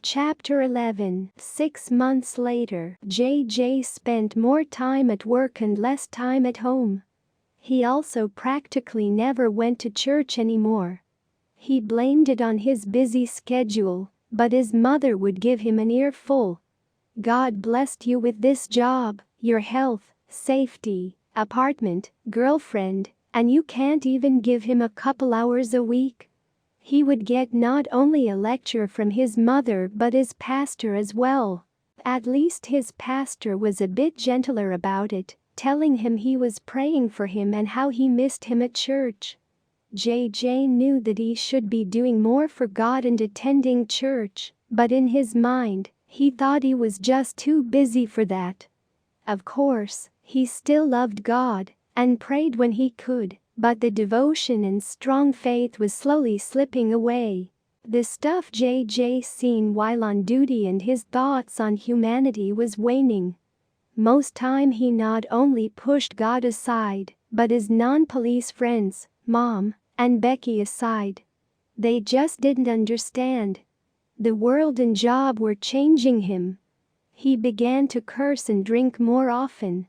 Chapter 11. 6 months later, JJ spent more time at work and less time at home. He also practically never went to church anymore. He blamed it on his busy schedule, but his mother would give him an earful. God blessed you with this job, your health, safety, apartment, girlfriend, and you can't even give him a couple hours a week. He would get not only a lecture from his mother but his pastor as well. At least his pastor was a bit gentler about it, telling him he was praying for him and how he missed him at church. JJ knew that he should be doing more for God and attending church, but in his mind, he thought he was just too busy for that. Of course, he still loved God and prayed when he could, but the devotion and strong faith was slowly slipping away. The stuff JJ seen while on duty and his thoughts on humanity was waning. Most time he not only pushed God aside, but his non-police friends, Mom and Becky aside. They just didn't understand. The world and job were changing him. He began to curse and drink more often.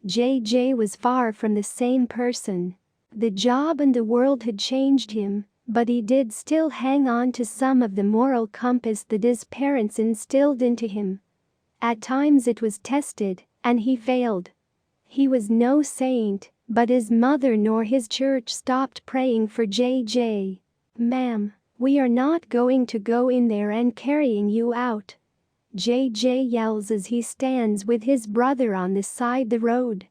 JJ was far from the same person. The job and the world had changed him, but he did still hang on to some of the moral compass that his parents instilled into him. At times it was tested, and he failed. He was no saint, but his mother nor his church stopped praying for JJ. "Ma'am, we are not going to go in there and carrying you out," JJ yells as he stands with his brother on the side the road.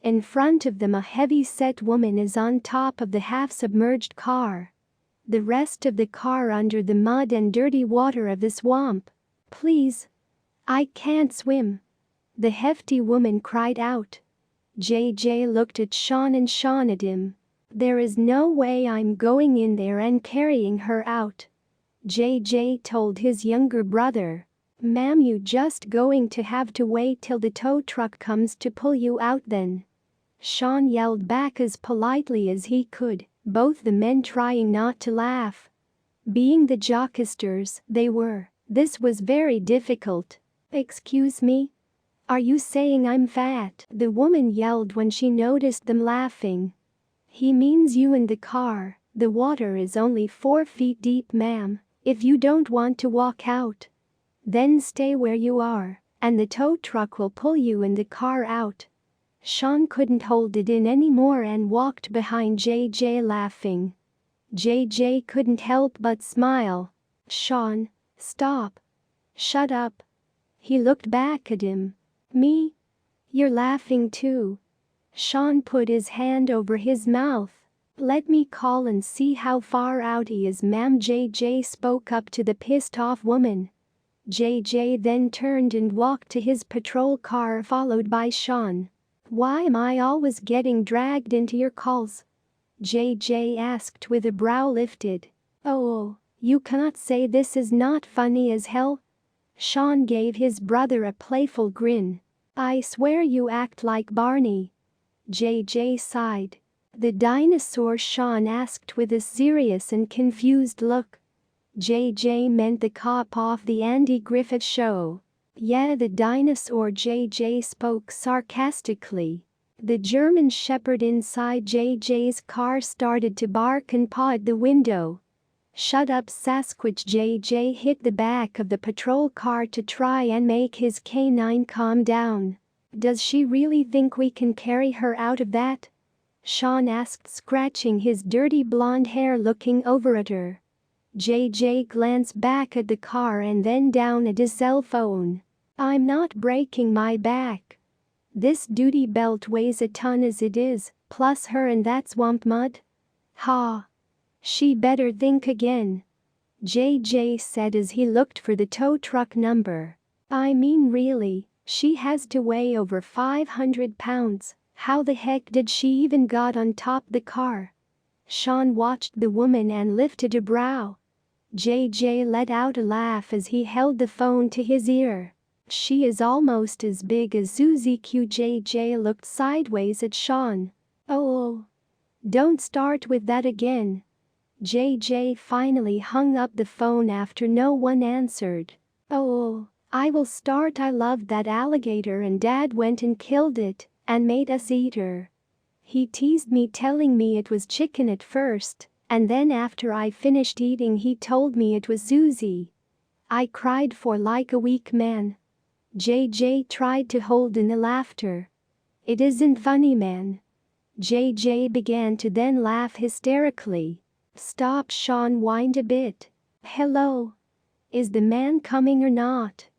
In front of them a heavy-set woman is on top of the half-submerged car. The rest of the car under the mud and dirty water of the swamp. "Please. I can't swim," the hefty woman cried out. JJ looked at Sean and Sean at him. "There is no way I'm going in there and carrying her out," JJ told his younger brother. "Ma'am, you just going to have to wait till the tow truck comes to pull you out then," Sean yelled back as politely as he could, both the men trying not to laugh. Being the jockesters they were, this was very difficult. "Excuse me? Are you saying I'm fat?" the woman yelled when she noticed them laughing. "He means you in the car. The water is only 4 feet deep, ma'am. If you don't want to walk out, then stay where you are, and the tow truck will pull you and the car out." Sean couldn't hold it in anymore and walked behind JJ laughing. JJ couldn't help but smile. "Sean, stop. Shut up." He looked back at him. "Me? You're laughing too." Sean put his hand over his mouth. "Let me call and see how far out he is, ma'am," JJ spoke up to the pissed-off woman. JJ then turned and walked to his patrol car followed by Sean. "Why am I always getting dragged into your calls?" JJ asked with a brow lifted. "Oh, you cannot say this is not funny as hell?" Sean gave his brother a playful grin. "I swear you act like Barney." JJ sighed. "The dinosaur?" Sean asked with a serious and confused look. JJ meant the cop off the Andy Griffith Show. "Yeah, the dinosaur," JJ spoke sarcastically. The German shepherd inside JJ's car started to bark and paw at the window. "Shut up, Sasquatch." JJ hit the back of the patrol car to try and make his canine calm down. "Does she really think we can carry her out of that?" Sean asked, scratching his dirty blonde hair looking over at her. JJ glanced back at the car and then down at his cell phone. "I'm not breaking my back. This duty belt weighs a ton as it is, plus her and that swamp mud." "Ha. She better think again," JJ said as he looked for the tow truck number. "I mean really, she has to weigh over 500 pounds. How the heck did she even got on top the car?" Sean watched the woman and lifted a brow. JJ let out a laugh as he held the phone to his ear. "She is almost as big as Susie Q." JJ looked sideways at Sean. "Oh, don't start with that again." JJ finally hung up the phone after no one answered. Oh, I will start. I loved that alligator and Dad went and killed it and made us eat her. He teased me telling me it was chicken at first, and then after I finished eating he told me it was Susie. I cried for like a week, man. JJ tried to hold in the laughter. It isn't funny, man. JJ began to then laugh hysterically. Stop, Sean whined a bit. Hello? Is the man coming or not?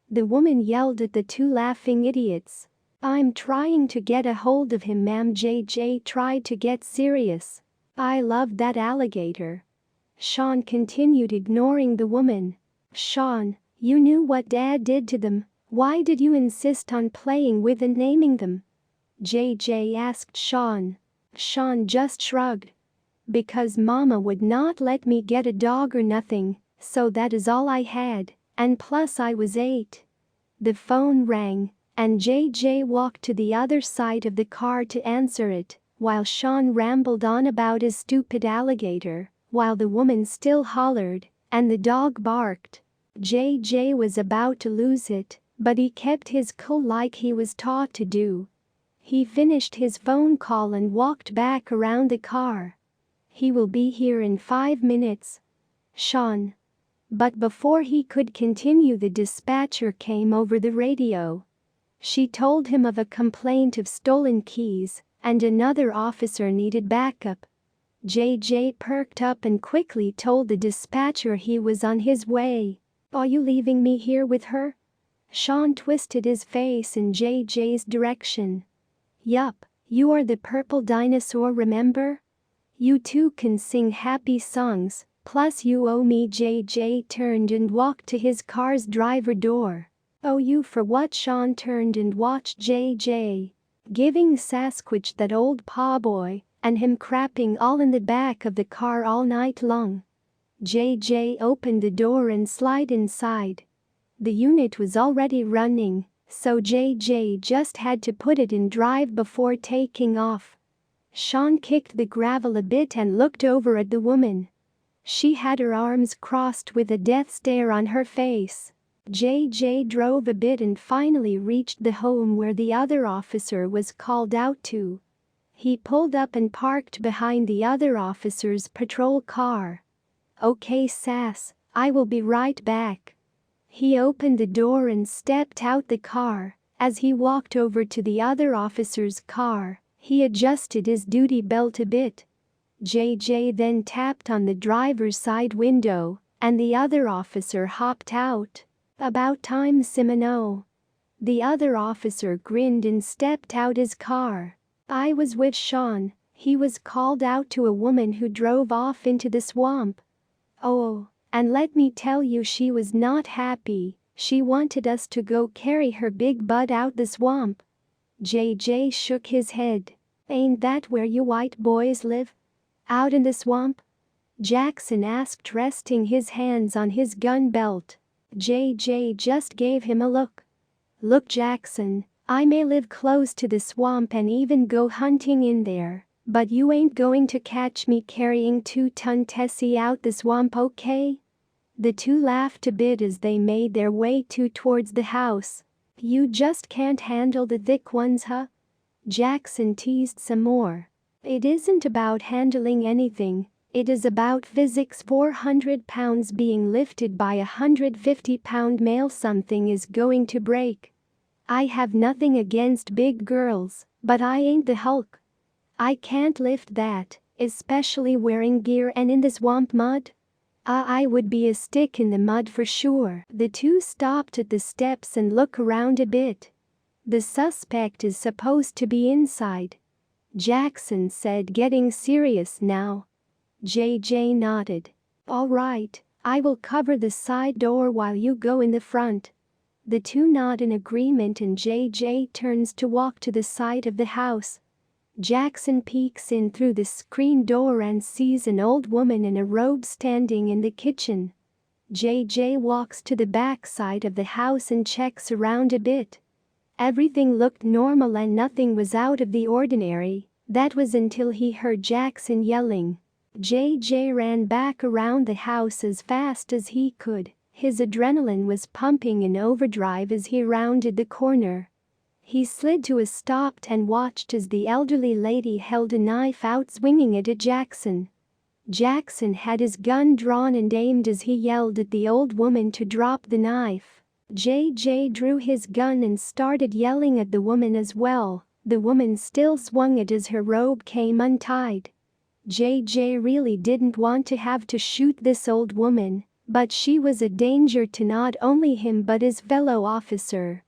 The woman yelled at the two laughing idiots. I'm trying to get a hold of him, ma'am. JJ tried to get serious. I loved that alligator. Sean continued, ignoring the woman. Sean, you knew what Dad did to them. Why did you insist on playing with and naming them? JJ asked Sean. Sean just shrugged. Because Mama would not let me get a dog or nothing, so that is all I had, and plus I was 8. The phone rang, and JJ walked to the other side of the car to answer it, while Sean rambled on about his stupid alligator, while the woman still hollered, and the dog barked. JJ was about to lose it, but he kept his cool like he was taught to do. He finished his phone call and walked back around the car. He will be here in 5 minutes. Sean. But before he could continue, the dispatcher came over the radio. She told him of a complaint of stolen keys, and another officer needed backup. JJ perked up and quickly told the dispatcher he was on his way. Are you leaving me here with her? Sean twisted his face in JJ's direction. Yup, you are the purple dinosaur, remember? You two can sing happy songs, plus you owe me. JJ turned and walked to his car's driver door. Owe you for what? Sean turned and watched JJ. Giving Sasquatch that old pawboy, and him crapping all in the back of the car all night long. JJ opened the door and slid inside. The unit was already running, so JJ just had to put it in drive before taking off. Sean kicked the gravel a bit and looked over at the woman. She had her arms crossed with a death stare on her face. JJ drove a bit and finally reached the home where the other officer was called out to. He pulled up and parked behind the other officer's patrol car. Okay, Sass, I will be right back. He opened the door and stepped out the car. As he walked over to the other officer's car, he adjusted his duty belt a bit. JJ then tapped on the driver's side window, and the other officer hopped out. About time, Simoneaux. The other officer grinned and stepped out his car. I was with Sean. He was called out to a woman who drove off into the swamp. Oh, and let me tell you, she was not happy. She wanted us to go carry her big butt out the swamp. JJ shook his head. Ain't that where you white boys live? Out in the swamp? Jackson asked, resting his hands on his gun belt. JJ just gave him a look. Look, Jackson, I may live close to the swamp and even go hunting in there, but you ain't going to catch me carrying 2-ton Tessie out the swamp, okay? The two laughed a bit as they made their way towards the house. You just can't handle the thick ones, huh? Jackson teased some more. It isn't about handling anything, it is about physics. 400 pounds being lifted by a 150-pound male, something is going to break. I have nothing against big girls, but I ain't the Hulk. I can't lift that, especially wearing gear and in the swamp mud. I would be a stick in the mud for sure. The two stopped at the steps and looked around a bit. The suspect is supposed to be inside, Jackson said, getting serious now. JJ nodded. All right, I will cover the side door while you go in the front. The two nod in agreement and JJ turns to walk to the side of the house. Jackson peeks in through the screen door and sees an old woman in a robe standing in the kitchen. JJ walks to the back side of the house and checks around a bit. Everything looked normal and nothing was out of the ordinary. That was until he heard Jackson yelling. JJ ran back around the house as fast as he could, His adrenaline was pumping in overdrive as he rounded the corner. He slid to a stop and watched as the elderly lady held a knife out, swinging it at Jackson. Jackson had his gun drawn and aimed as he yelled at the old woman to drop the knife. JJ drew his gun and started yelling at the woman as well. The woman still swung it as her robe came untied. JJ really didn't want to have to shoot this old woman, but she was a danger to not only him but his fellow officer.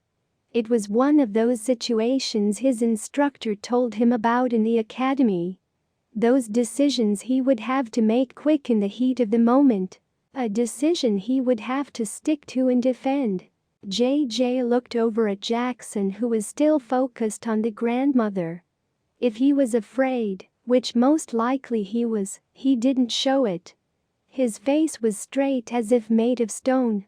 It was one of those situations his instructor told him about in the academy. Those decisions he would have to make quick in the heat of the moment. A decision he would have to stick to and defend. JJ looked over at Jackson, who was still focused on the grandmother. If he was afraid, which most likely he was, he didn't show it. His face was straight as if made of stone.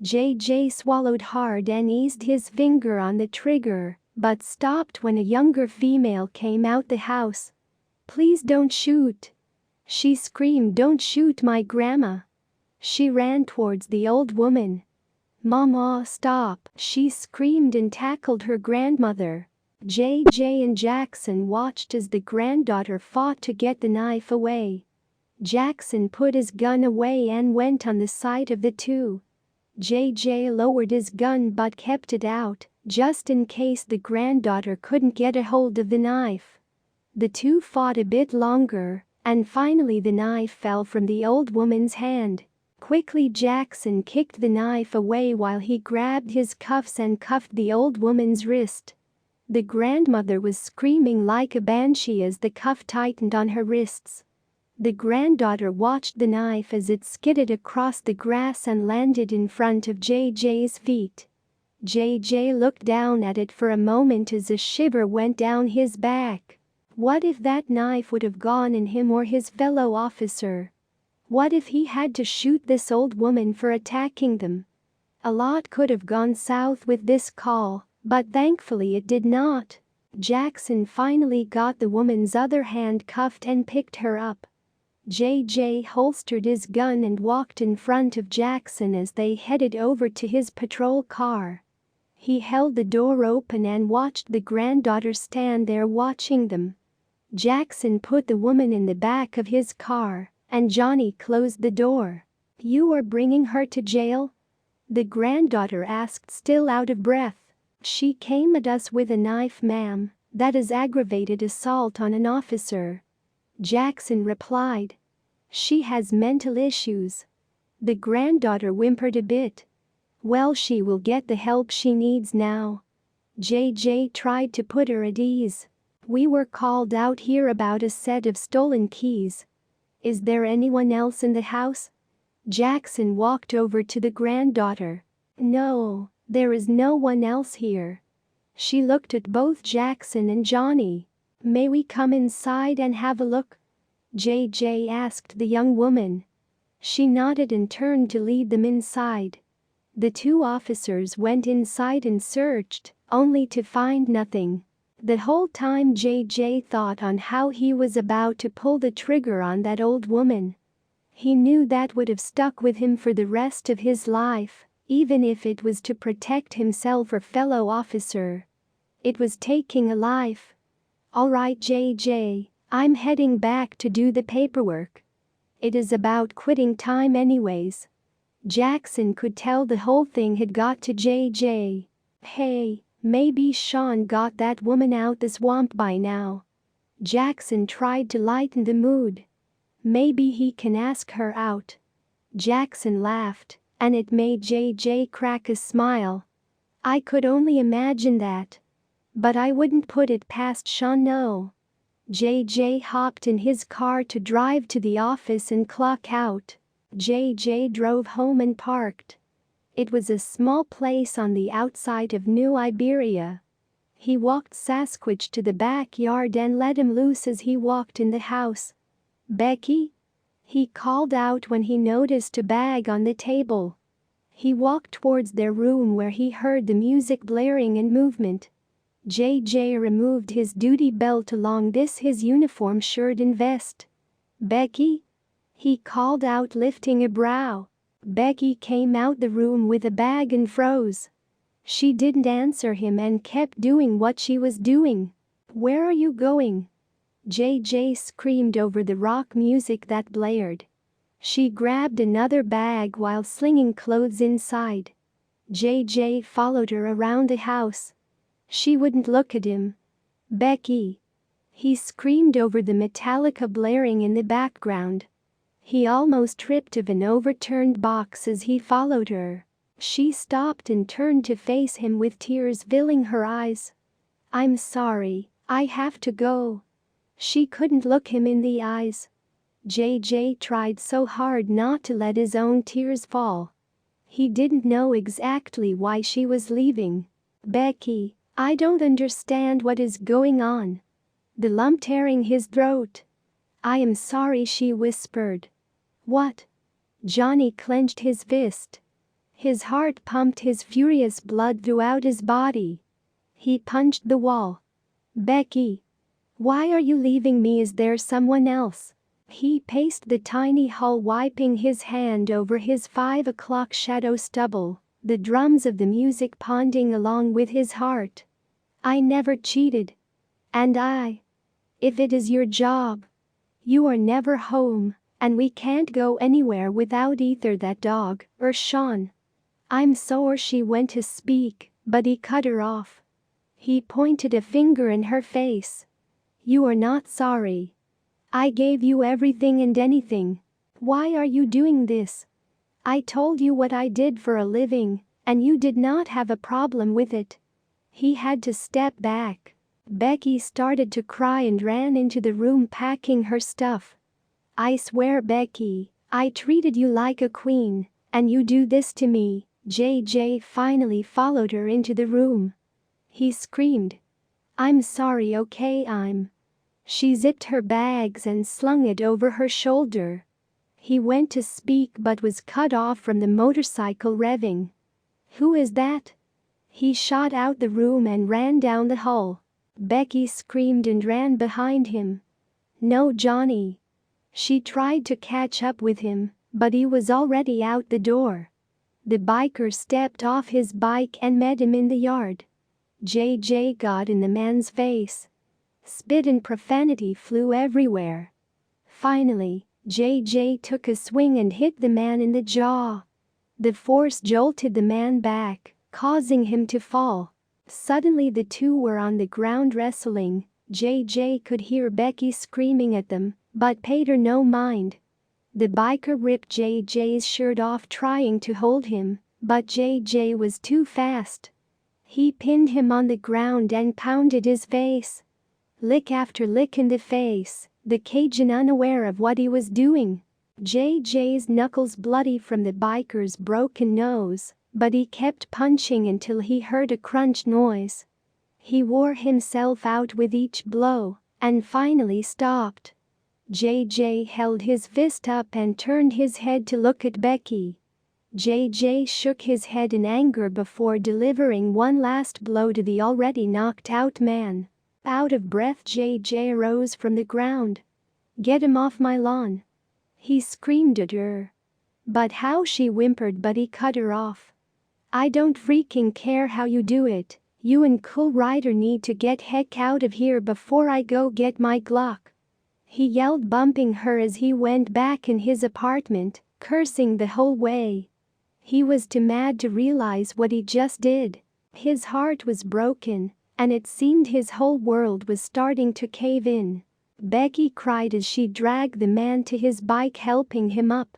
JJ swallowed hard and eased his finger on the trigger, but stopped when a younger female came out the house. "Please don't shoot," she screamed. "Don't shoot my grandma." She ran towards the old woman. "Mama, stop," she screamed and tackled her grandmother. JJ and Jackson watched as the granddaughter fought to get the knife away. Jackson put his gun away and went on the side of the two. JJ lowered his gun but kept it out, just in case the granddaughter couldn't get a hold of the knife. The two fought a bit longer, and finally the knife fell from the old woman's hand. Quickly Jackson kicked the knife away while he grabbed his cuffs and cuffed the old woman's wrist. The grandmother was screaming like a banshee as the cuff tightened on her wrists. The granddaughter watched the knife as it skidded across the grass and landed in front of JJ's feet. JJ looked down at it for a moment as a shiver went down his back. What if that knife would have gone in him or his fellow officer? What if he had to shoot this old woman for attacking them? A lot could have gone south with this call, but thankfully it did not. Jackson finally got the woman's other hand cuffed and picked her up. JJ holstered his gun and walked in front of Jackson as they headed over to his patrol car. He held the door open and watched the granddaughter stand there watching them. Jackson put the woman in the back of his car, and Johnny closed the door. "You are bringing her to jail?" the granddaughter asked, still out of breath. "She came at us with a knife, ma'am. That is aggravated assault on an officer," Jackson replied. "She has mental issues." The granddaughter whimpered a bit. "Well, she will get the help she needs now." JJ tried to put her at ease. "We were called out here about a set of stolen keys. Is there anyone else in the house?" Jackson walked over to the granddaughter. "No, there is no one else here." She looked at both Jackson and Johnny. "May we come inside and have a look?" JJ asked the young woman. She nodded and turned to lead them inside. The two officers went inside and searched, only to find nothing. The whole time JJ thought on how he was about to pull the trigger on that old woman. He knew that would have stuck with him for the rest of his life, even if it was to protect himself or fellow officer. It was taking a life. "All right, JJ, I'm heading back to do the paperwork. It is about quitting time anyways." Jackson could tell the whole thing had got to JJ. "Hey, maybe Sean got that woman out the swamp by now." Jackson tried to lighten the mood. "Maybe he can ask her out." Jackson laughed, and it made JJ crack a smile. "I could only imagine that. But I wouldn't put it past Sean, no." JJ hopped in his car to drive to the office and clock out. JJ drove home and parked. It was a small place on the outside of New Iberia. He walked Sasquatch to the backyard and let him loose as he walked in the house. "Becky?" he called out when he noticed a bag on the table. He walked towards their room where he heard the music blaring and movement. JJ removed his duty belt, along this his uniform shirt and vest. "Becky?" he called out, lifting a brow. Becky came out the room with a bag and froze. She didn't answer him and kept doing what she was doing. "Where are you going?" JJ screamed over the rock music that blared. She grabbed another bag while slinging clothes inside. JJ followed her around the house. She wouldn't look at him. "Becky!" He screamed over the Metallica blaring in the background. He almost tripped of an overturned box as he followed her. She stopped and turned to face him with tears filling her eyes. "I'm sorry, I have to go." She couldn't look him in the eyes. JJ tried so hard not to let his own tears fall. He didn't know exactly why she was leaving. "Becky, I don't understand what is going on." The lump tearing his throat. "I am sorry," she whispered. "What?" Johnny clenched his fist. His heart pumped his furious blood throughout his body. He punched the wall. "Becky! Why are you leaving me? Is there someone else?" He paced the tiny hall, wiping his hand over his 5 o'clock shadow stubble, the drums of the music pounding along with his heart. "I never cheated. And if it is your job, you are never home, and we can't go anywhere without either that dog or Sean." "I'm sorry," she went to speak, but he cut her off. He pointed a finger in her face. "You are not sorry. I gave you everything and anything. Why are you doing this? I told you what I did for a living, and you did not have a problem with it." He had to step back. Becky started to cry and ran into the room packing her stuff. "I swear, Becky, I treated you like a queen, and you do this to me." JJ finally followed her into the room. He screamed. "I'm sorry, okay, She zipped her bags and slung it over her shoulder. He went to speak but was cut off from the motorcycle revving. "Who is that?" He shot out the room and ran down the hall. Becky screamed and ran behind him. "No, Johnny." She tried to catch up with him, but he was already out the door. The biker stepped off his bike and met him in the yard. JJ got in the man's face. Spit and profanity flew everywhere. Finally, JJ took a swing and hit the man in the jaw. The force jolted the man back, causing him to fall. Suddenly the two were on the ground wrestling. JJ could hear Becky screaming at them, but paid her no mind. The biker ripped JJ's shirt off trying to hold him, but JJ was too fast. He pinned him on the ground and pounded his face. Lick after lick in the face, the Cajun unaware of what he was doing. JJ's knuckles bloody from the biker's broken nose, but he kept punching until he heard a crunch noise. He wore himself out with each blow, and finally stopped. JJ held his fist up and turned his head to look at Becky. JJ shook his head in anger before delivering one last blow to the already knocked out man. Out of breath, JJ rose from the ground. "Get him off my lawn!" he screamed at her. "But how?" she whimpered, but he cut her off. "I don't freaking care how you do it. You and Cool Rider need to get heck out of here before I go get my Glock," he yelled, bumping her as he went back in his apartment, cursing the whole way. He was too mad to realize what he just did. His heart was broken, and it seemed his whole world was starting to cave in. Becky cried as she dragged the man to his bike, helping him up.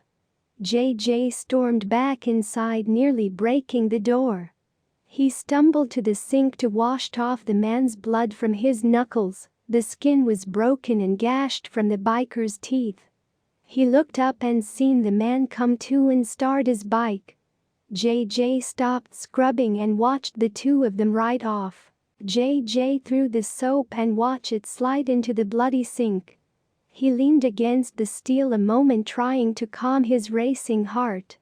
JJ stormed back inside, nearly breaking the door. He stumbled to the sink to wash off the man's blood from his knuckles. The skin was broken and gashed from the biker's teeth. He looked up and seen the man come to and start his bike. JJ stopped scrubbing and watched the two of them ride off. JJ threw the soap and watched it slide into the bloody sink. He leaned against the steel a moment, trying to calm his racing heart.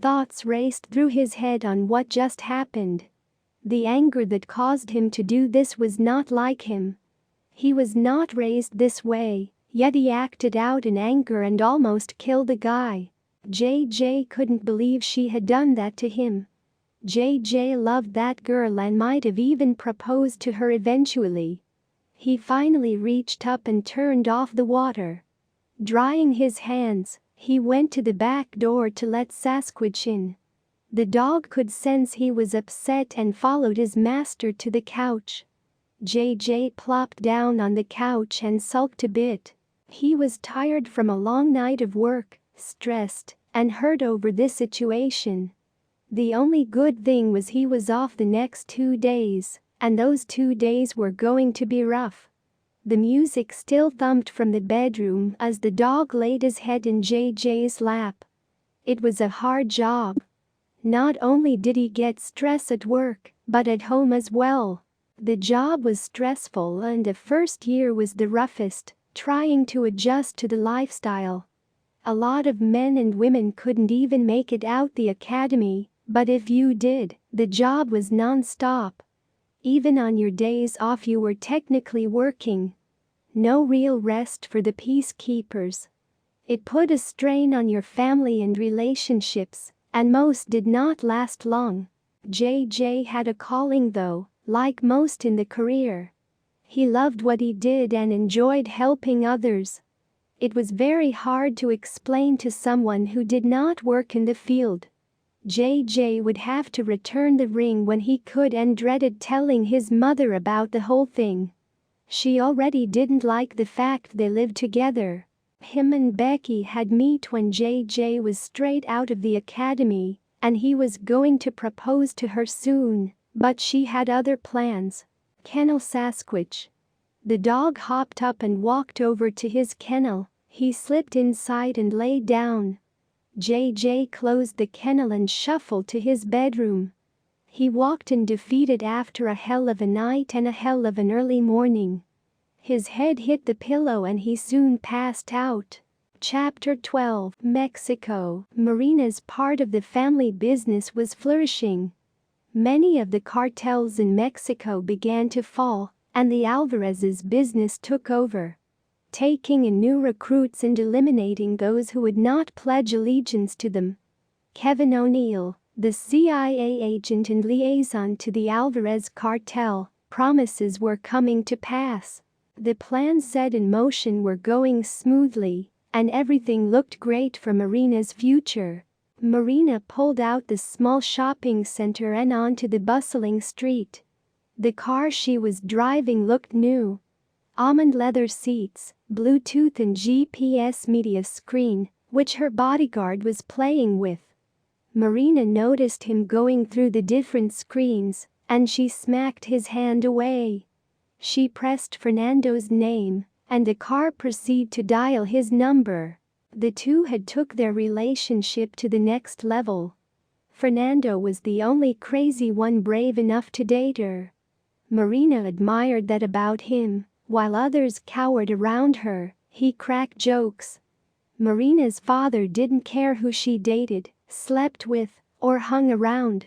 Thoughts raced through his head on what just happened. The anger that caused him to do this was not like him. He was not raised this way, yet he acted out in anger and almost killed a guy. JJ couldn't believe she had done that to him. JJ loved that girl and might have even proposed to her eventually. He finally reached up and turned off the water. Drying his hands, he went to the back door to let Sasquatch in. The dog could sense he was upset and followed his master to the couch. JJ plopped down on the couch and sulked a bit. He was tired from a long night of work, stressed, and hurt over this situation. The only good thing was he was off the next 2 days, and those 2 days were going to be rough. The music still thumped from the bedroom as the dog laid his head in JJ's lap. It was a hard job. Not only did he get stress at work, but at home as well. The job was stressful and the first year was the roughest, trying to adjust to the lifestyle. A lot of men and women couldn't even make it out the academy, but if you did, the job was non-stop. Even on your days off you were technically working. No real rest for the peacekeepers. It put a strain on your family and relationships, and most did not last long. JJ had a calling though, like most in the career. He loved what he did and enjoyed helping others. It was very hard to explain to someone who did not work in the field. JJ would have to return the ring when he could and dreaded telling his mother about the whole thing. She already didn't like the fact they lived together. Him and Becky had met when JJ was straight out of the academy, and he was going to propose to her soon, but she had other plans. Kennel Sasquatch. The dog hopped up and walked over to his kennel. He slipped inside and lay down. JJ closed the kennel and shuffled to his bedroom. He walked in defeated after a hell of a night and a hell of an early morning. His head hit the pillow and he soon passed out. Chapter 12. Mexico. Marina's part of the family business was flourishing. Many of the cartels in Mexico began to fall, and the Alvarez's business took over. Taking in new recruits and eliminating those who would not pledge allegiance to them. Kevin O'Neill, the CIA agent and liaison to the Alvarez cartel, promises were coming to pass. The plans set in motion were going smoothly, and everything looked great for Marina's future. Marina pulled out the small shopping center and onto the bustling street. The car she was driving looked new. Almond leather seats, Bluetooth and GPS media screen, which her bodyguard was playing with. Marina noticed him going through the different screens, and she smacked his hand away. She pressed Fernando's name, and the car proceeded to dial his number. The two had took their relationship to the next level. Fernando was the only crazy one brave enough to date her. Marina admired that about him, while others cowered around her. He cracked jokes. Marina's father didn't care who she dated, slept with, or hung around.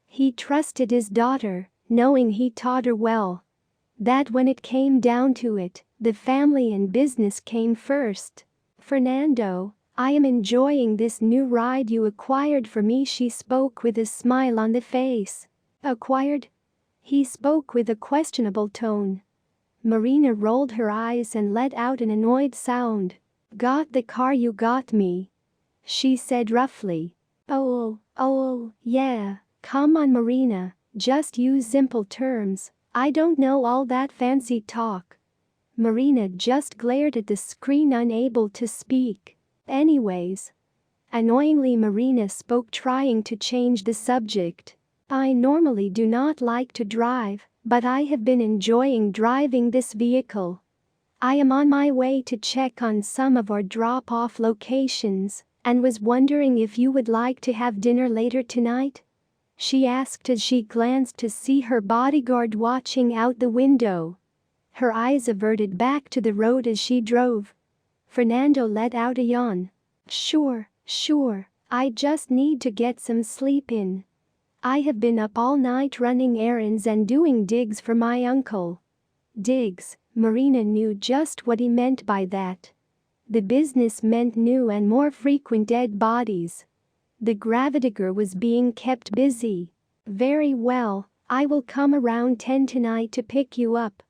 He trusted his daughter, knowing he taught her well. That when it came down to it, the family and business came first. Fernando, I am enjoying this new ride you acquired for me, she spoke with a smile on the face. Acquired? He spoke with a questionable tone. Marina rolled her eyes and let out an annoyed sound. Got the car you got me, she said roughly. Oh, yeah, come on Marina, just use simple terms. I don't know all that fancy talk. Marina just glared at the screen, unable to speak. Anyways. Annoyingly Marina spoke, trying to change the subject. I normally do not like to drive, but I have been enjoying driving this vehicle. I am on my way to check on some of our drop-off locations, and was wondering if you would like to have dinner later tonight? She asked as she glanced to see her bodyguard watching out the window. Her eyes averted back to the road as she drove. Fernando let out a yawn. Sure, I just need to get some sleep in. I have been up all night running errands and doing digs for my uncle. Digs, Marina knew just what he meant by that. The business meant new and more frequent dead bodies. The gravedicker was being kept busy. "Very well, I will come around 10 tonight to pick you up."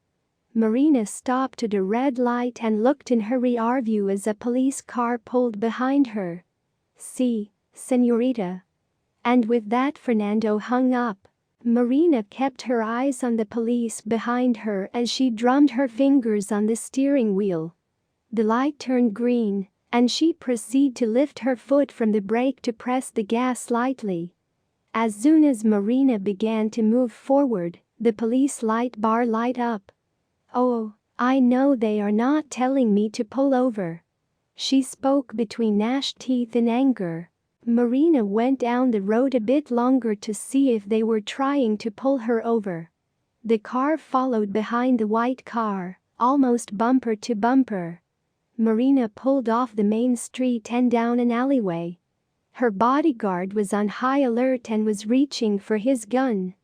Marina stopped at a red light and looked in her rear view as a police car pulled behind her. "Si, señorita." And with that Fernando hung up. Marina kept her eyes on the police behind her as she drummed her fingers on the steering wheel. The light turned green, and she proceeded to lift her foot from the brake to press the gas lightly. As soon as Marina began to move forward, the police light bar light up. "Oh, I know they are not telling me to pull over." She spoke between gnashed teeth in anger. Marina went down the road a bit longer to see if they were trying to pull her over. The car followed behind the white car, almost bumper to bumper. Marina pulled off the main street and down an alleyway. Her bodyguard was on high alert and was reaching for his gun.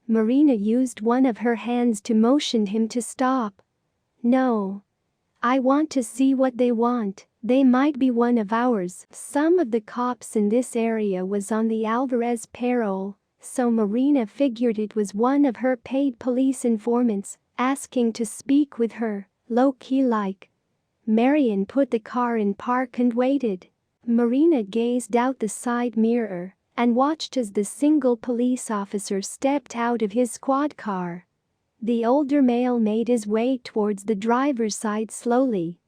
Marina used one of her hands to motion him to stop. "No. I want to see what they want. They might be one of ours." Some of the cops in this area was on the Alvarez payroll, so Marina figured it was one of her paid police informants, asking to speak with her, low-key like. Marian put the car in park and waited. Marina gazed out the side mirror and watched as the single police officer stepped out of his squad car. The older male made his way towards the driver's side slowly.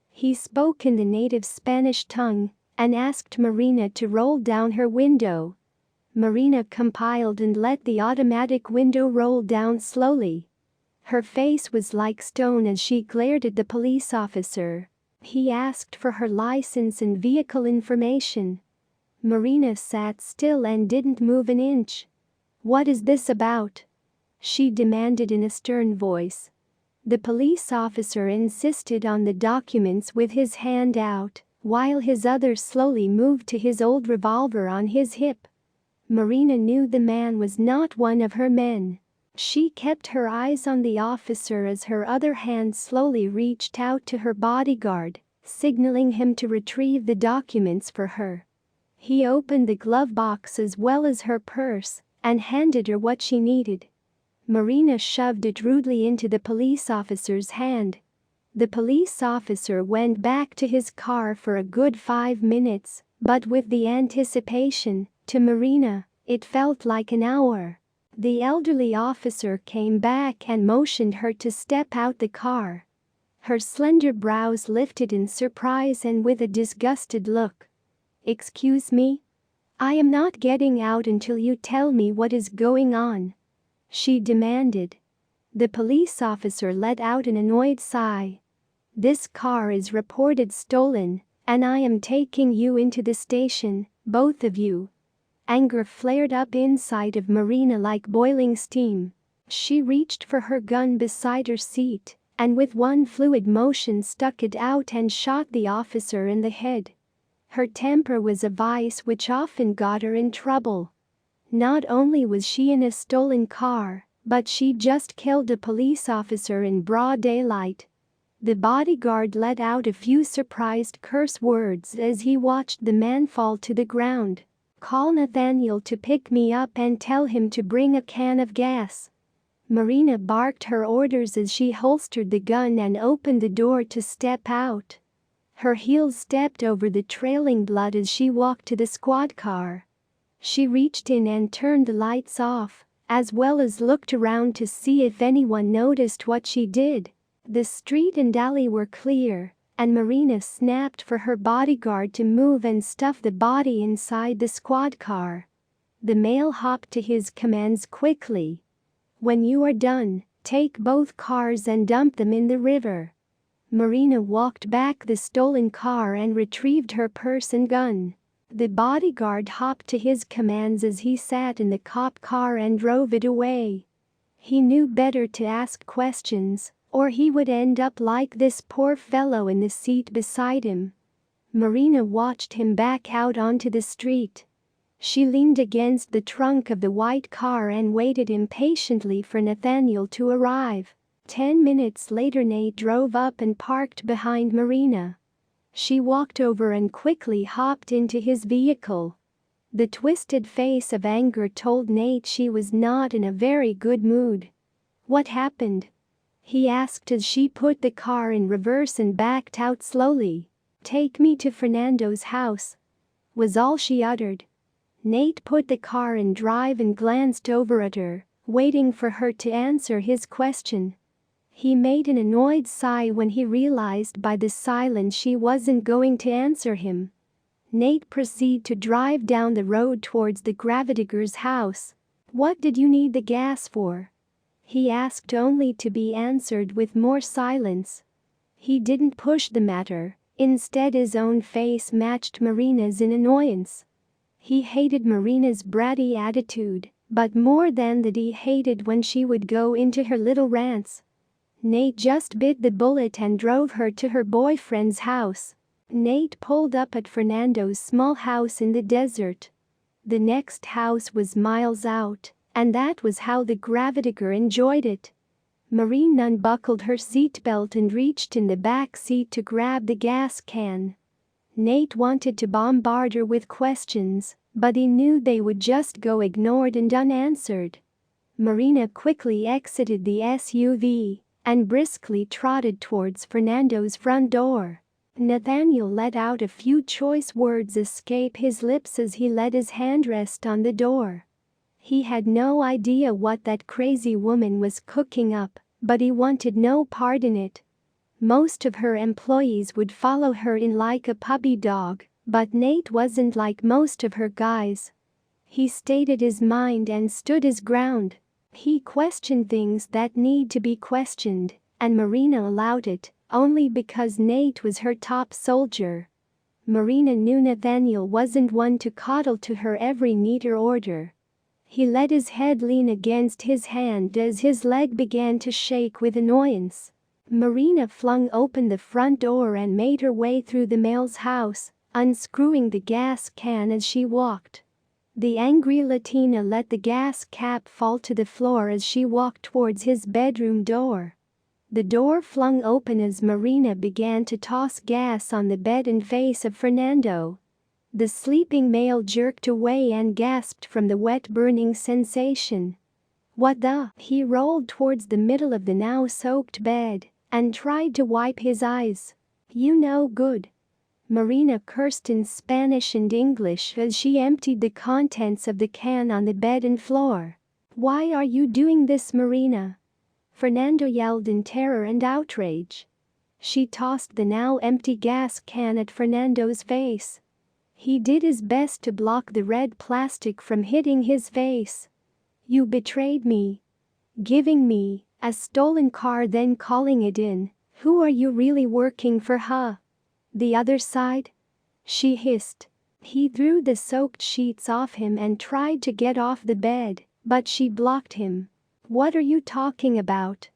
He spoke in the native Spanish tongue and asked Marina to roll down her window. Marina compiled and let the automatic window roll down slowly. Her face was like stone as she glared at the police officer. He asked for her license and vehicle information. Marina sat still and didn't move an inch. "What is this about?" she demanded in a stern voice. The police officer insisted on the documents with his hand out, while his other slowly moved to his old revolver on his hip. Marina knew the man was not one of her men. She kept her eyes on the officer as her other hand slowly reached out to her bodyguard, signaling him to retrieve the documents for her. He opened the glove box as well as her purse and handed her what she needed. Marina shoved it rudely into the police officer's hand. The police officer went back to his car for a good 5 minutes, but with the anticipation, to Marina, it felt like an hour. The elderly officer came back and motioned her to step out the car. Her slender brows lifted in surprise and with a disgusted look. "Excuse me? I am not getting out until you tell me what is going on," she demanded. The police officer let out an annoyed sigh. "This car is reported stolen, and I am taking you into the station, both of you." Anger flared up inside of Marina like boiling steam. She reached for her gun beside her seat, and with one fluid motion stuck it out and shot the officer in the head. Her temper was a vice which often got her in trouble. Not only was she in a stolen car, but she just killed a police officer in broad daylight. The bodyguard let out a few surprised curse words as he watched the man fall to the ground. "Call Nathaniel to pick me up and tell him to bring a can of gas." Marina barked her orders as she holstered the gun and opened the door to step out. Her heels stepped over the trailing blood as she walked to the squad car. She reached in and turned the lights off, as well as looked around to see if anyone noticed what she did. The street and alley were clear, and Marina snapped for her bodyguard to move and stuff the body inside the squad car. The male hopped to his commands quickly. "When you are done, take both cars and dump them in the river." Marina walked back the stolen car and retrieved her purse and gun. The bodyguard hopped to his commands as he sat in the cop car and drove it away. He knew better to ask questions, or he would end up like this poor fellow in the seat beside him. Marina watched him back out onto the street. She leaned against the trunk of the white car and waited impatiently for Nathaniel to arrive. 10 minutes later Nate drove up and parked behind Marina. She walked over and quickly hopped into his vehicle. The twisted face of anger told Nate she was not in a very good mood. "What happened?" he asked as she put the car in reverse and backed out slowly. "Take me to Fernando's house," was all she uttered. Nate put the car in drive and glanced over at her, waiting for her to answer his question. He made an annoyed sigh when he realized by the silence she wasn't going to answer him. Nate proceeded to drive down the road towards the Gravidigger's house. "What did you need the gas for?" he asked, only to be answered with more silence. He didn't push the matter, instead his own face matched Marina's in annoyance. He hated Marina's bratty attitude, but more than that he hated when she would go into her little rants. Nate just bit the bullet and drove her to her boyfriend's house. Nate pulled up at Fernando's small house in the desert. The next house was miles out, and that was how the Gravidigger enjoyed it. Marina unbuckled her seatbelt and reached in the back seat to grab the gas can. Nate wanted to bombard her with questions, but he knew they would just go ignored and unanswered. Marina quickly exited the SUV and briskly trotted towards Fernando's front door. Nathaniel let out a few choice words escape his lips as he let his hand rest on the door. He had no idea what that crazy woman was cooking up, but he wanted no part in it. Most of her employees would follow her in like a puppy dog, but Nate wasn't like most of her guys. He stated his mind and stood his ground. He questioned things that need to be questioned, and Marina allowed it, only because Nate was her top soldier. Marina knew Nathaniel wasn't one to coddle to her every need or order. He let his head lean against his hand as his leg began to shake with annoyance. Marina flung open the front door and made her way through the male's house, unscrewing the gas can as she walked. The angry Latina let the gas cap fall to the floor as she walked towards his bedroom door. The door flung open as Marina began to toss gas on the bed in face of Fernando. The sleeping male jerked away and gasped from the wet burning sensation. "What the?" He rolled towards the middle of the now soaked bed and tried to wipe his eyes. "You no good." Marina cursed in Spanish and English as she emptied the contents of the can on the bed and floor. "Why are you doing this, Marina?" Fernando yelled in terror and outrage. She tossed the now empty gas can at Fernando's face. He did his best to block the red plastic from hitting his face. "You betrayed me. Giving me a stolen car, then calling it in. Who are you really working for, huh? The other side?" she hissed. He threw the soaked sheets off him and tried to get off the bed, but she blocked him. "What are you talking about?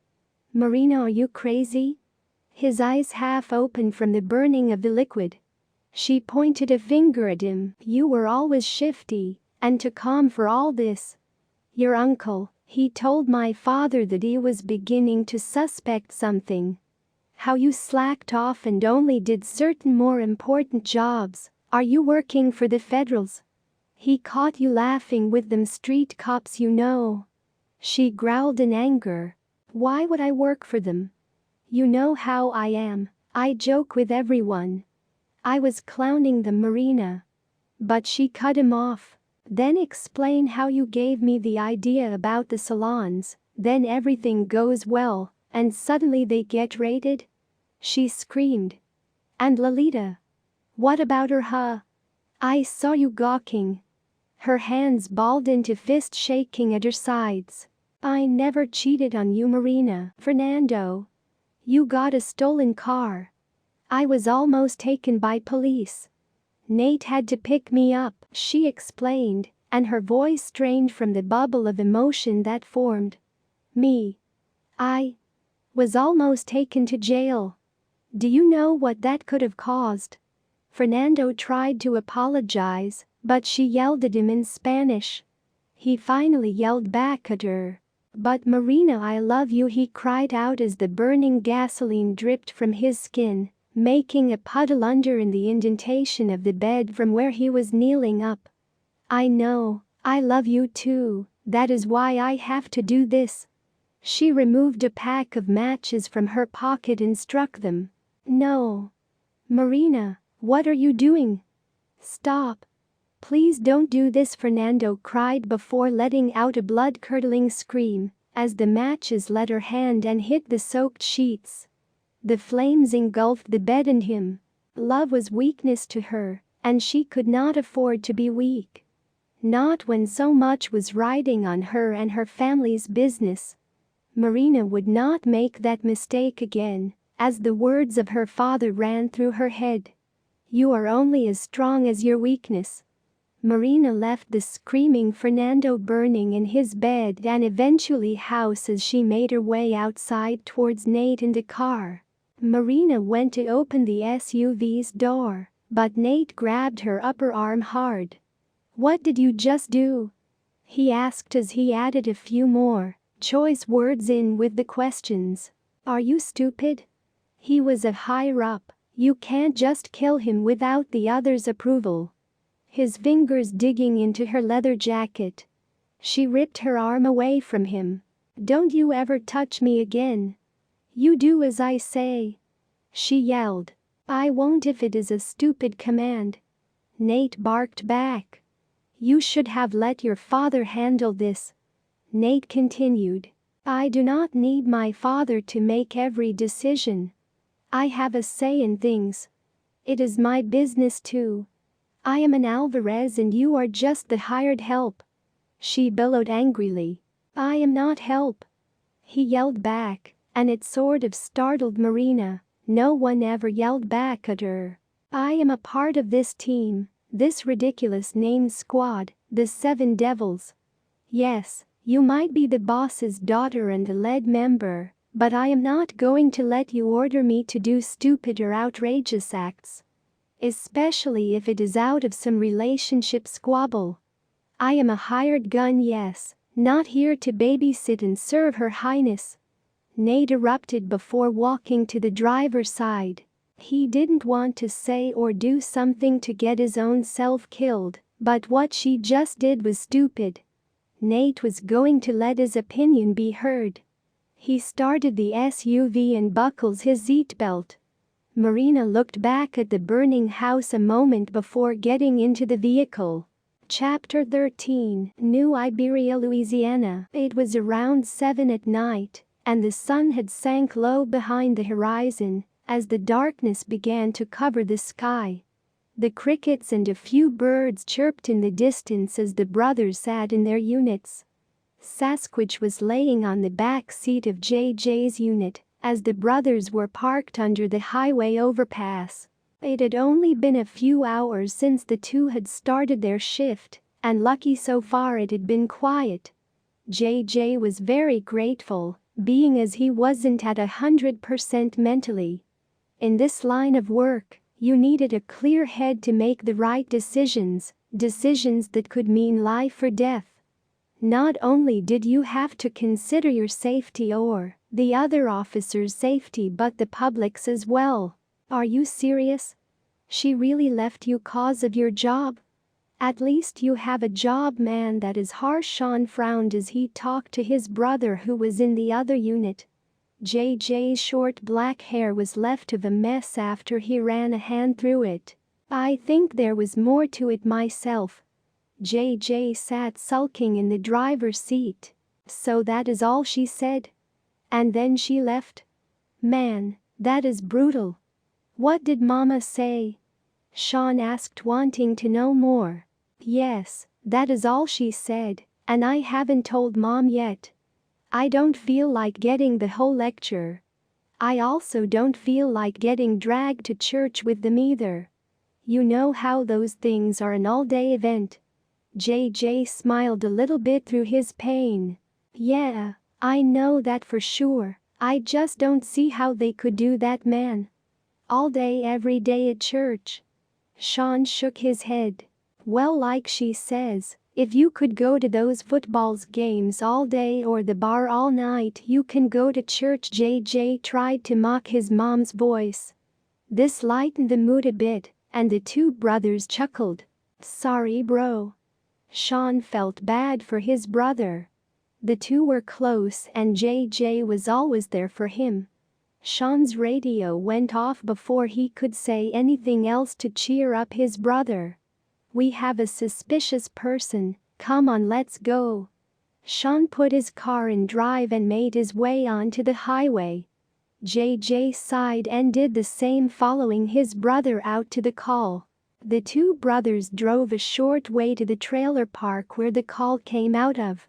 Marina, are you crazy?" His eyes half open from the burning of the liquid. She pointed a finger at him. "You were always shifty, and to come for all this. Your uncle, he told my father that he was beginning to suspect something. How you slacked off and only did certain more important jobs. Are you working for the federals? He caught you laughing with them street cops, you know." She growled in anger. "Why would I work for them? You know how I am. I joke with everyone." "I was clowning them, Marina." But she cut him off. "Then explain how you gave me the idea about the salons, then everything goes well, and suddenly they get raided?" she screamed. "And Lolita? What about her, huh? I saw you gawking." Her hands balled into fist shaking at her sides. "I never cheated on you, Marina." "Fernando. You got a stolen car. I was almost taken by police. Nate had to pick me up," she explained, and her voice strained from the bubble of emotion that formed. "Me. I was almost taken to jail. Do you know what that could have caused?" Fernando tried to apologize, but she yelled at him in Spanish. He finally yelled back at her. "But Marina, I love you," he cried out as the burning gasoline dripped from his skin, making a puddle under in the indentation of the bed from where he was kneeling up. "I know, I love you too, that is why I have to do this." She removed a pack of matches from her pocket and struck them. "No. Marina, what are you doing? Stop. Please don't do this," Fernando cried before letting out a blood-curdling scream as the matches left her hand and hit the soaked sheets. The flames engulfed the bed and him. Love was weakness to her, and she could not afford to be weak. Not when so much was riding on her and her family's business. Marina would not make that mistake again, as the words of her father ran through her head. "You are only as strong as your weakness." Marina left the screaming Fernando burning in his bed and eventually house as she made her way outside towards Nate in the car. Marina went to open the SUV's door, but Nate grabbed her upper arm hard. "What did you just do?" he asked as he added a few more choice words in with the questions. "Are you stupid? He was a higher-up, you can't just kill him without the others' approval." His fingers digging into her leather jacket. She ripped her arm away from him. "Don't you ever touch me again. You do as I say," she yelled. "I won't if it is a stupid command," Nate barked back. "You should have let your father handle this," Nate continued. "I do not need my father to make every decision. I have a say in things. It is my business too. I am an Alvarez and you are just the hired help," she bellowed angrily. "I am not help," he yelled back, and it sort of startled Marina. No one ever yelled back at her. "I am a part of this team, this ridiculous named squad, the Seven Devils. Yes, you might be the boss's daughter and a lead member, but I am not going to let you order me to do stupid or outrageous acts. Especially if it is out of some relationship squabble. I am a hired gun, yes, not here to babysit and serve Her Highness," Nate erupted before walking to the driver's side. He didn't want to say or do something to get his own self killed, but what she just did was stupid. Nate was going to let his opinion be heard. He started the SUV and buckles his seatbelt. Marina looked back at the burning house a moment before getting into the vehicle. Chapter 13, New Iberia, Louisiana. It was around 7 at night, and the sun had sank low behind the horizon as the darkness began to cover the sky. The crickets and a few birds chirped in the distance as the brothers sat in their units. Sasquatch was laying on the back seat of JJ's unit as the brothers were parked under the highway overpass. It had only been a few hours since the two had started their shift, and lucky so far it had been quiet. JJ was very grateful, being as he wasn't at 100% mentally. In this line of work, you needed a clear head to make the right decisions that could mean life or death. Not only did you have to consider your safety or the other officer's safety but the public's as well. "Are you serious? She really left you cause of your job? At least you have a job, man, that is harsh." Sean frowned as he talked to his brother who was in the other unit. JJ's short black hair was left of a mess after he ran a hand through it. "I think there was more to it myself." JJ sat sulking in the driver's seat. "So that is all she said? And then she left? Man, that is brutal. What did Mama say?" Sean asked, wanting to know more. "Yes, that is all she said, and I haven't told Mom yet. I don't feel like getting the whole lecture. I also don't feel like getting dragged to church with them either. You know how those things are an all-day event." JJ smiled a little bit through his pain. "Yeah, I know that for sure. I just don't see how they could do that, man. All day every day at church." Sean shook his head. "Well, like she says, if you could go to those football games all day or the bar all night, you can go to church." JJ tried to mock his mom's voice. This lightened the mood a bit, and the two brothers chuckled. "Sorry, bro." Sean felt bad for his brother. The two were close and JJ was always there for him. Sean's radio went off before he could say anything else to cheer up his brother. "We have a suspicious person, come on, let's go." Sean put his car in drive and made his way onto the highway. JJ sighed and did the same, following his brother out to the call. The two brothers drove a short way to the trailer park where the call came out of.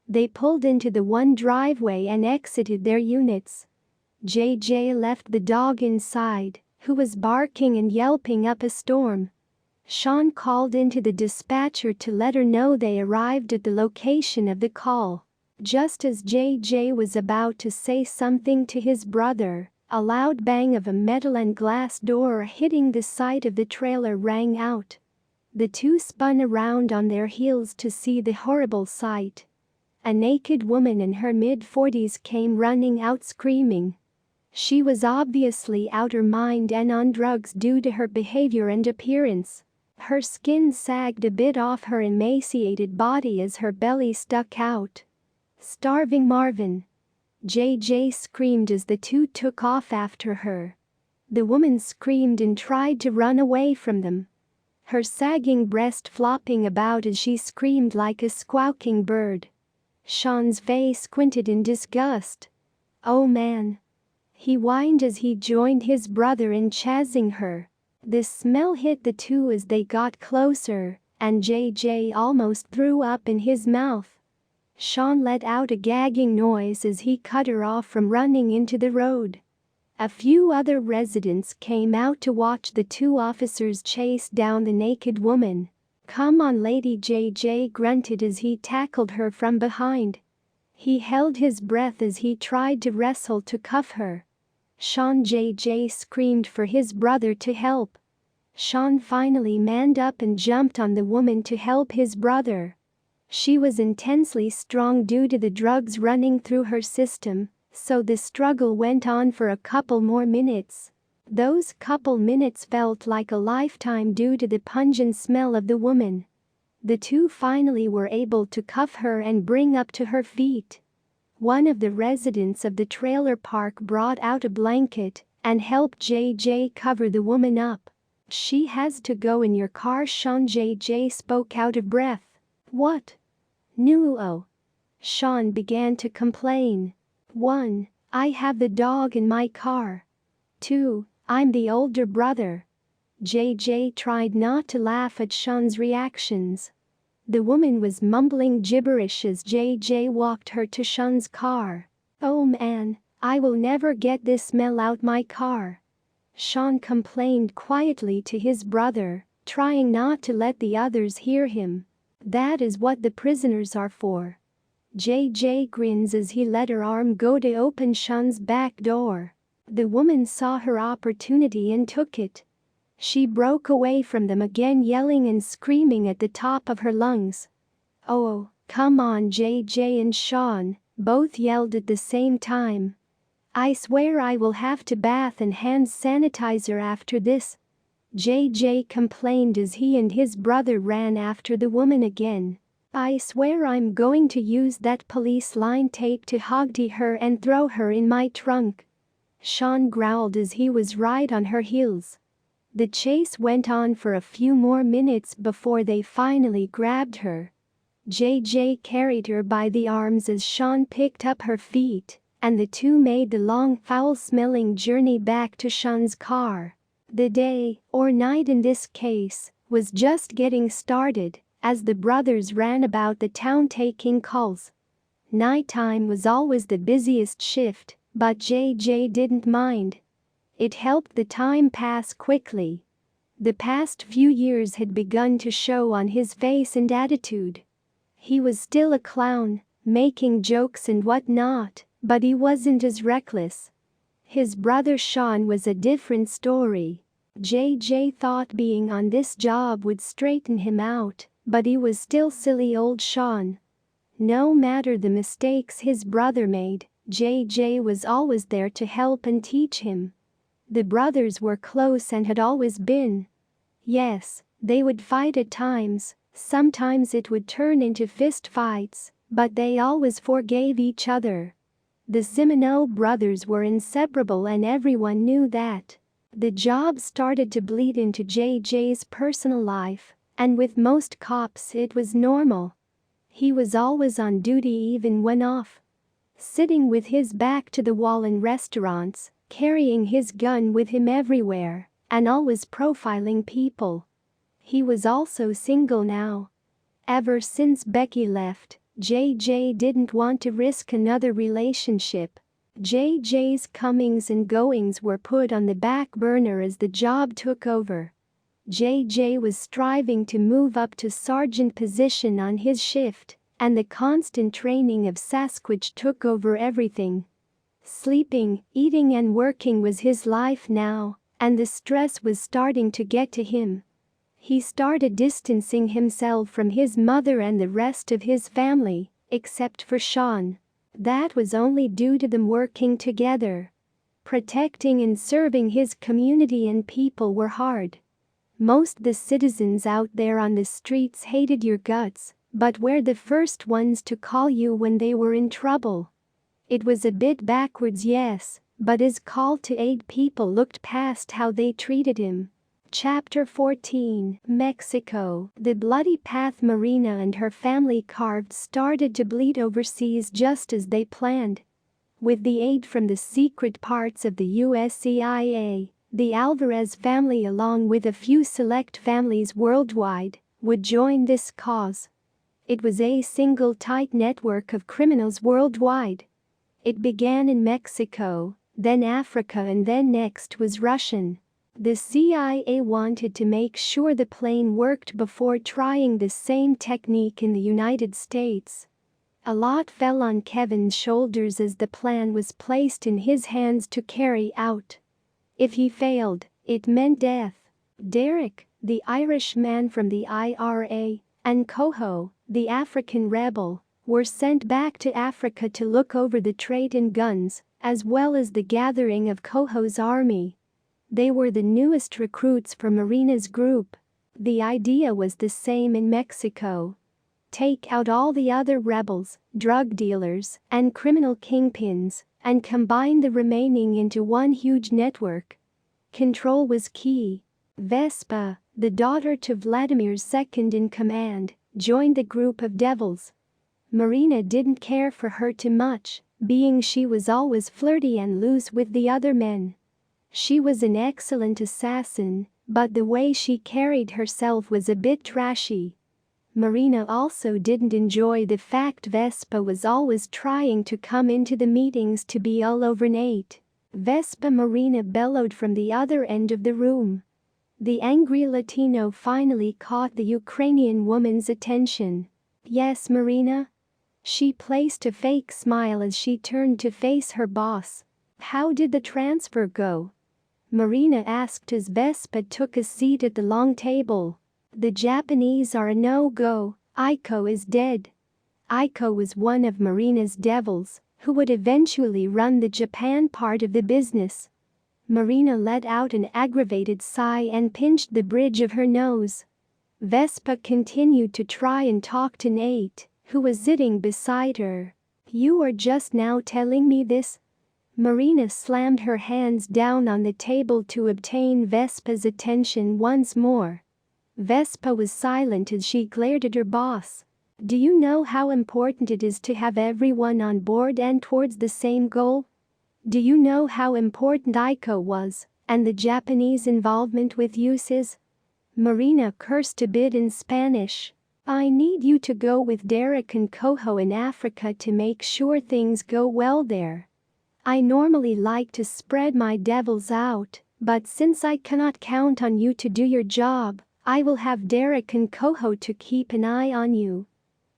They pulled into the one driveway and exited their units. JJ left the dog inside, who was barking and yelping up a storm. Sean called into the dispatcher to let her know they arrived at the location of the call. Just as JJ was about to say something to his brother, a loud bang of a metal and glass door hitting the side of the trailer rang out. The two spun around on their heels to see the horrible sight. A naked woman in her mid-40s came running out screaming. She was obviously out her mind and on drugs due to her behavior and appearance. Her skin sagged a bit off her emaciated body as her belly stuck out. "Starving Marvin!" JJ screamed as the two took off after her. The woman screamed and tried to run away from them, her sagging breast flopping about as she screamed like a squawking bird. Sean's face squinted in disgust. "Oh man," he whined as he joined his brother in chasing her. The smell hit the two as they got closer, and JJ almost threw up in his mouth. Sean let out a gagging noise as he cut her off from running into the road. A few other residents came out to watch the two officers chase down the naked woman. "Come on, lady," JJ grunted as he tackled her from behind. He held his breath as he tried to wrestle to cuff her. "Sean!" JJ screamed for his brother to help. Sean finally manned up and jumped on the woman to help his brother. She was intensely strong due to the drugs running through her system, so the struggle went on for a couple more minutes. Those couple minutes felt like a lifetime due to the pungent smell of the woman. The two finally were able to cuff her and bring up to her feet. One of the residents of the trailer park brought out a blanket and helped JJ cover the woman up. "She has to go in your car, Sean." JJ spoke out of breath. "What? No." Sean began to complain. 1. I have the dog in my car. 2. I'm the older brother. JJ tried not to laugh at Sean's reactions. The woman was mumbling gibberish as JJ walked her to Sean's car. "Oh man, I will never get this smell out my car." Sean complained quietly to his brother, trying not to let the others hear him. "That is what the prisoners are for." JJ grins as he let her arm go to open Sean's back door. The woman saw her opportunity and took it. She broke away from them again, yelling and screaming at the top of her lungs. "Oh, come on!" JJ and Sean both yelled at the same time. "I swear I will have to bath and hand sanitizer after this," JJ complained as he and his brother ran after the woman again. "I swear I'm going to use that police line tape to hogtie her and throw her in my trunk," Sean growled as he was right on her heels. The chase went on for a few more minutes before they finally grabbed her. JJ carried her by the arms as Sean picked up her feet, and the two made the long, foul-smelling journey back to Sean's car. The day, or night in this case, was just getting started as the brothers ran about the town taking calls. Nighttime was always the busiest shift, but JJ didn't mind. It helped the time pass quickly. The past few years had begun to show on his face and attitude. He was still a clown, making jokes and whatnot, but he wasn't as reckless. His brother Sean was a different story. JJ thought being on this job would straighten him out, but he was still silly old Sean. No matter the mistakes his brother made, JJ was always there to help and teach him. The brothers were close and had always been. Yes, they would fight at times, sometimes it would turn into fist fights, but they always forgave each other. The Simoneaux brothers were inseparable and everyone knew that. The job started to bleed into JJ's personal life, and with most cops it was normal. He was always on duty even when off. Sitting with his back to the wall in restaurants, carrying his gun with him everywhere, and always profiling people. He was also single now. Ever since Becky left, JJ didn't want to risk another relationship. JJ's comings and goings were put on the back burner as the job took over. JJ was striving to move up to sergeant position on his shift, and the constant training of Sasquatch took over everything. Sleeping, eating and working was his life now, and the stress was starting to get to him. He started distancing himself from his mother and the rest of his family, except for Sean. That was only due to them working together. Protecting and serving his community and people were hard. Most the citizens out there on the streets hated your guts, but were the first ones to call you when they were in trouble. It was a bit backwards, yes, but his call to aid people looked past how they treated him. Chapter 14, Mexico. The bloody path Marina and her family carved started to bleed overseas just as they planned. With the aid from the secret parts of the US CIA, the Alvarez family along with a few select families worldwide would join this cause. It was a single tight network of criminals worldwide. It began in Mexico, then Africa and then next was Russian. The CIA wanted to make sure the plane worked before trying the same technique in the United States. A lot fell on Kevin's shoulders as the plan was placed in his hands to carry out. If he failed, it meant death. Derek, the Irishman from the IRA, and Coho, the African rebel, were sent back to Africa to look over the trade in guns, as well as the gathering of Coho's army. They were the newest recruits for Marina's group. The idea was the same in Mexico. Take out all the other rebels, drug dealers, and criminal kingpins, and combine the remaining into one huge network. Control was key. Vespa, the daughter to Vladimir's second-in-command, joined the group of devils. Marina didn't care for her too much, being she was always flirty and loose with the other men. She was an excellent assassin, but the way she carried herself was a bit trashy. Marina also didn't enjoy the fact Vespa was always trying to come into the meetings to be all over Nate. Vespa, Marina bellowed from the other end of the room. The angry Latino finally caught the Ukrainian woman's attention. "Yes, Marina?" She placed a fake smile as she turned to face her boss. "How did the transfer go?" Marina asked as Vespa took a seat at the long table. "The Japanese are a no-go. Aiko is dead." Aiko was one of Marina's devils, who would eventually run the Japan part of the business. Marina let out an aggravated sigh and pinched the bridge of her nose. Vespa continued to try and talk to Nate, who was sitting beside her. "You are just now telling me this?" Marina slammed her hands down on the table to obtain Vespa's attention once more. Vespa was silent as she glared at her boss. "Do you know how important it is to have everyone on board and towards the same goal? Do you know how important Aiko was, and the Japanese involvement with use is?" Marina cursed a bit in Spanish. "I need you to go with Derek and Coho in Africa to make sure things go well there. I normally like to spread my devils out, but since I cannot count on you to do your job, I will have Derek and Coho to keep an eye on you."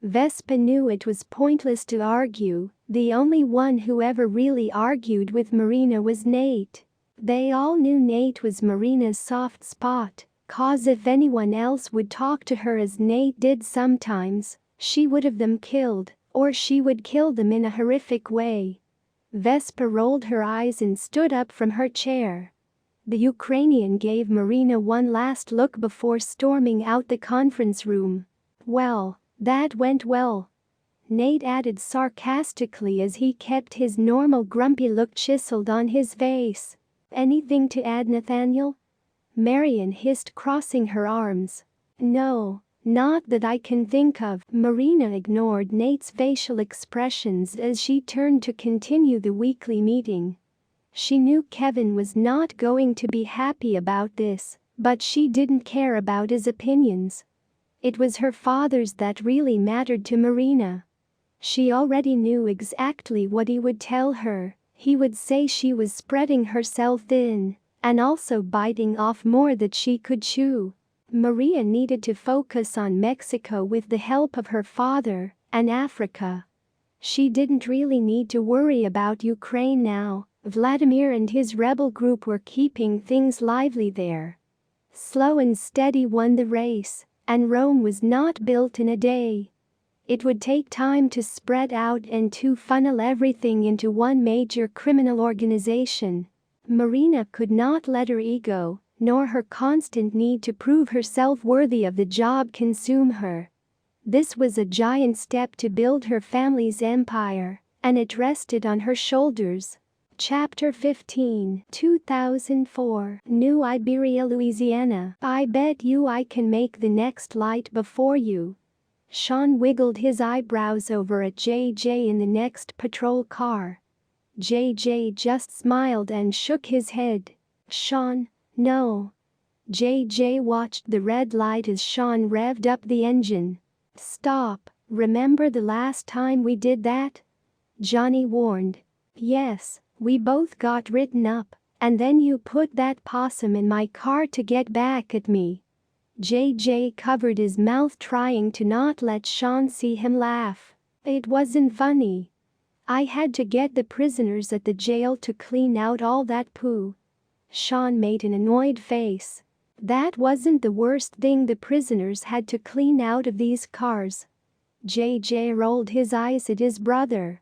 Vespa knew it was pointless to argue. The only one who ever really argued with Marina was Nate. They all knew Nate was Marina's soft spot, cause if anyone else would talk to her as Nate did sometimes, she would have them killed, or she would kill them in a horrific way. Vespa rolled her eyes and stood up from her chair. The Ukrainian gave Marina one last look before storming out the conference room. "Well, that went well," Nate added sarcastically as he kept his normal grumpy look chiseled on his face. "Anything to add, Nathaniel?" Marian hissed, crossing her arms. "No, not that I can think of." Marina ignored Nate's facial expressions as she turned to continue the weekly meeting. She knew Kevin was not going to be happy about this, but she didn't care about his opinions. It was her father's that really mattered to Marina. She already knew exactly what he would tell her. He would say she was spreading herself thin and also biting off more that she could chew. Maria needed to focus on Mexico with the help of her father and Africa. She didn't really need to worry about Ukraine now. Vladimir and his rebel group were keeping things lively there. Slow and steady won the race, and Rome was not built in a day. It would take time to spread out and to funnel everything into one major criminal organization. Marina could not let her ego, nor her constant need to prove herself worthy of the job, consume her. This was a giant step to build her family's empire, and it rested on her shoulders. Chapter 15, 2004. New Iberia, Louisiana. "I bet you I can make the next light before you." Sean wiggled his eyebrows over at JJ in the next patrol car. JJ just smiled and shook his head. "Sean, no." JJ watched the red light as Sean revved up the engine. "Stop, remember the last time we did that?" Johnny warned. "Yes. We both got written up, and then you put that possum in my car to get back at me." JJ covered his mouth, trying to not let Sean see him laugh. "It wasn't funny. I had to get the prisoners at the jail to clean out all that poo." Sean made an annoyed face. "That wasn't the worst thing the prisoners had to clean out of these cars." JJ rolled his eyes at his brother.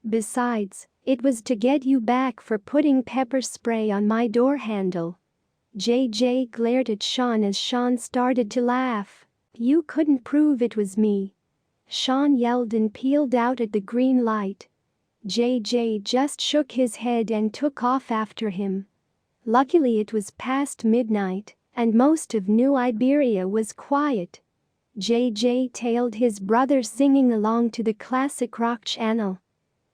"Besides, it was to get you back for putting pepper spray on my door handle." JJ glared at Sean as Sean started to laugh. "You couldn't prove it was me." Sean yelled and peeled out at the green light. JJ just shook his head and took off after him. Luckily it was past midnight, and most of New Iberia was quiet. JJ tailed his brother, singing along to the classic rock channel.